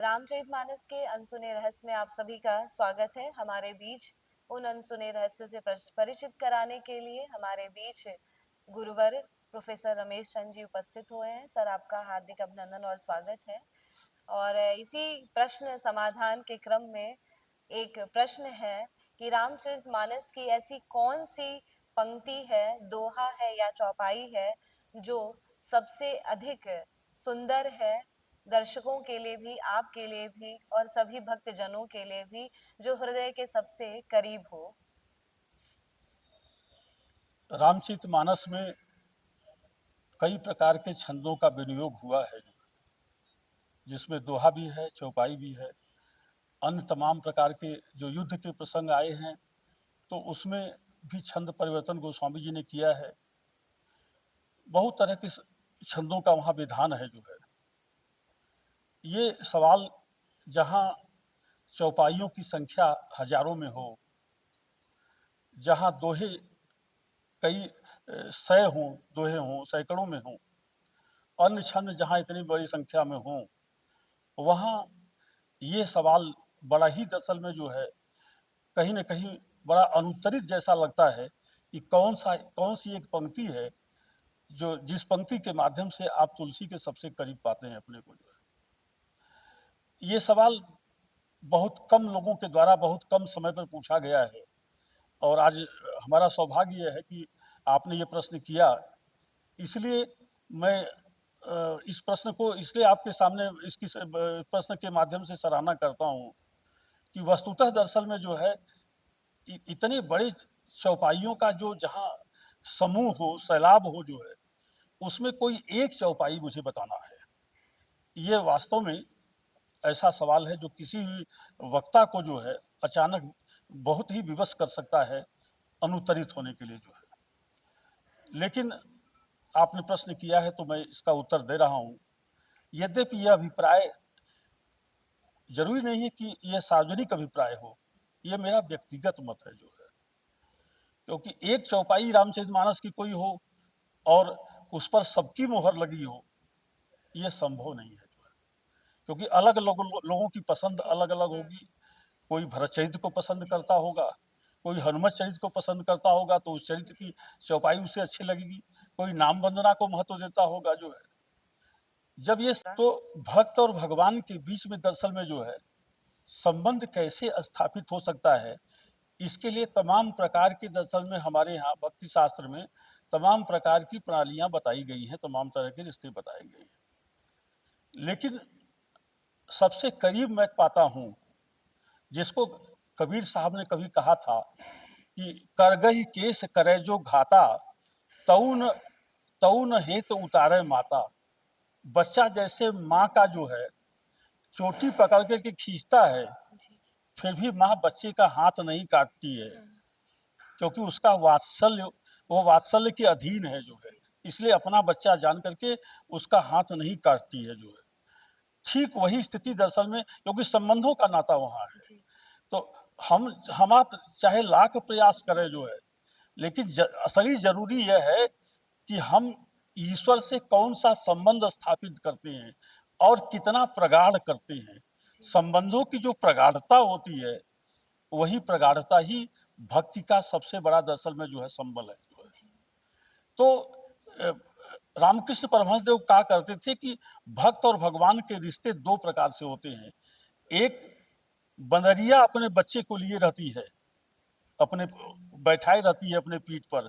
रामचरितमानस के अनसुने रहस्य में आप सभी का स्वागत है। हमारे बीच उन अनसुने रहस्यों से परिचित कराने के लिए हमारे बीच गुरुवर प्रोफेसर रमेश चंद जी उपस्थित हुए हैं। सर, आपका हार्दिक अभिनंदन और स्वागत है। और इसी प्रश्न समाधान के क्रम में एक प्रश्न है कि रामचरितमानस की ऐसी कौन सी पंक्ति है, दोहा है या चौपाई है जो सबसे अधिक सुंदर है, दर्शकों के लिए भी, आपके लिए भी और सभी भक्त जनों के लिए भी, जो हृदय के सबसे करीब हो। रामचरितमानस में कई प्रकार के छंदों का विनियोग हुआ है, जिसमें दोहा भी है, चौपाई भी है। अन्य तमाम प्रकार के जो युद्ध के प्रसंग आए हैं तो उसमें भी छंद परिवर्तन गोस्वामी जी ने किया है। बहुत तरह के छंदों का वहाँ विधान है जो है। ये सवाल जहाँ चौपाइयों की संख्या हजारों में हो, जहाँ दोहे कई सौ हों, दोहे हों सैकड़ों में हों, अन्य छंद जहाँ इतनी बड़ी संख्या में हों, वहाँ ये सवाल बड़ा ही दरअसल में जो है कहीं न कहीं बड़ा अनुत्तरित जैसा लगता है कि कौन सी एक पंक्ति है जो जिस पंक्ति के माध्यम से आप तुलसी के सबसे करीब पाते हैं अपने को। जो है ये सवाल बहुत कम लोगों के द्वारा बहुत कम समय पर पूछा गया है और आज हमारा सौभाग्य यह है कि आपने ये प्रश्न किया। इसलिए मैं इस प्रश्न को इसलिए आपके सामने इसकी प्रश्न के माध्यम से सराहना करता हूँ कि वस्तुतः दरअसल में जो है इतने बड़े चौपाइयों का जो जहाँ समूह हो, सैलाब हो जो है, उसमें कोई एक चौपाई मुझे बताना है, ये वास्तव में ऐसा सवाल है जो किसी भी वक्ता को जो है अचानक बहुत ही विवश कर सकता है अनुत्तरित होने के लिए जो है। लेकिन आपने प्रश्न किया है तो मैं इसका उत्तर दे रहा हूँ। यद्यपि यह अभिप्राय जरूरी नहीं है कि यह सार्वजनिक अभिप्राय हो, यह मेरा व्यक्तिगत मत है जो है। क्योंकि एक चौपाई रामचरितमानस की कोई हो और उस पर सबकी मोहर लगी हो, यह संभव नहीं है जो है। क्योंकि अलग लोगों की पसंद अलग अलग होगी। कोई भरत चरित्र को पसंद करता होगा, कोई हनुमत चरित्र को पसंद करता होगा तो उस चरित्र की चौपाई उसे अच्छी लगेगी। कोई नाम वंदना को महत्व देता होगा जो है। जब ये तो भक्त और भगवान के बीच में दरअसल में जो है संबंध कैसे स्थापित हो सकता है, इसके लिए तमाम प्रकार के दरअसल में हमारे यहाँ भक्ति शास्त्र में तमाम प्रकार की प्रणालियां बताई गई हैं, तमाम तरह के रिश्ते बताए गए हैं। लेकिन सबसे करीब मैं पाता हूँ जिसको कबीर साहब ने कभी कहा था कि करगहि केस करे जो घाता, तउन तउन हेत उतारे माता। बच्चा जैसे माँ का जो है चोटी पकड़ के खींचता है, फिर भी माँ बच्चे का हाथ नहीं काटती है, क्योंकि उसका वात्सल्य वो वात्सल्य के अधीन है जो है, इसलिए अपना बच्चा जान करके उसका हाथ नहीं काटती है जो है। ठीक वही स्थिति दरअसल में, क्योंकि संबंधों का नाता वहाँ है। तो हम आप चाहे लाख प्रयास करें जो है, लेकिन असली जरूरी यह है कि हम ईश्वर से कौन सा संबंध स्थापित करते हैं और कितना प्रगाढ़ करते हैं। संबंधों की जो प्रगाढ़ता होती है वही प्रगाढ़ता ही भक्ति का सबसे बड़ा दरअसल में जो है संबल है जो है। तो रामकृष्ण परमहंस देव कहा करते थे कि भक्त और भगवान के रिश्ते दो प्रकार से होते हैं। एक बंदरिया अपने बच्चे को लिए रहती है, अपने बैठाए रहती है अपने पीठ पर,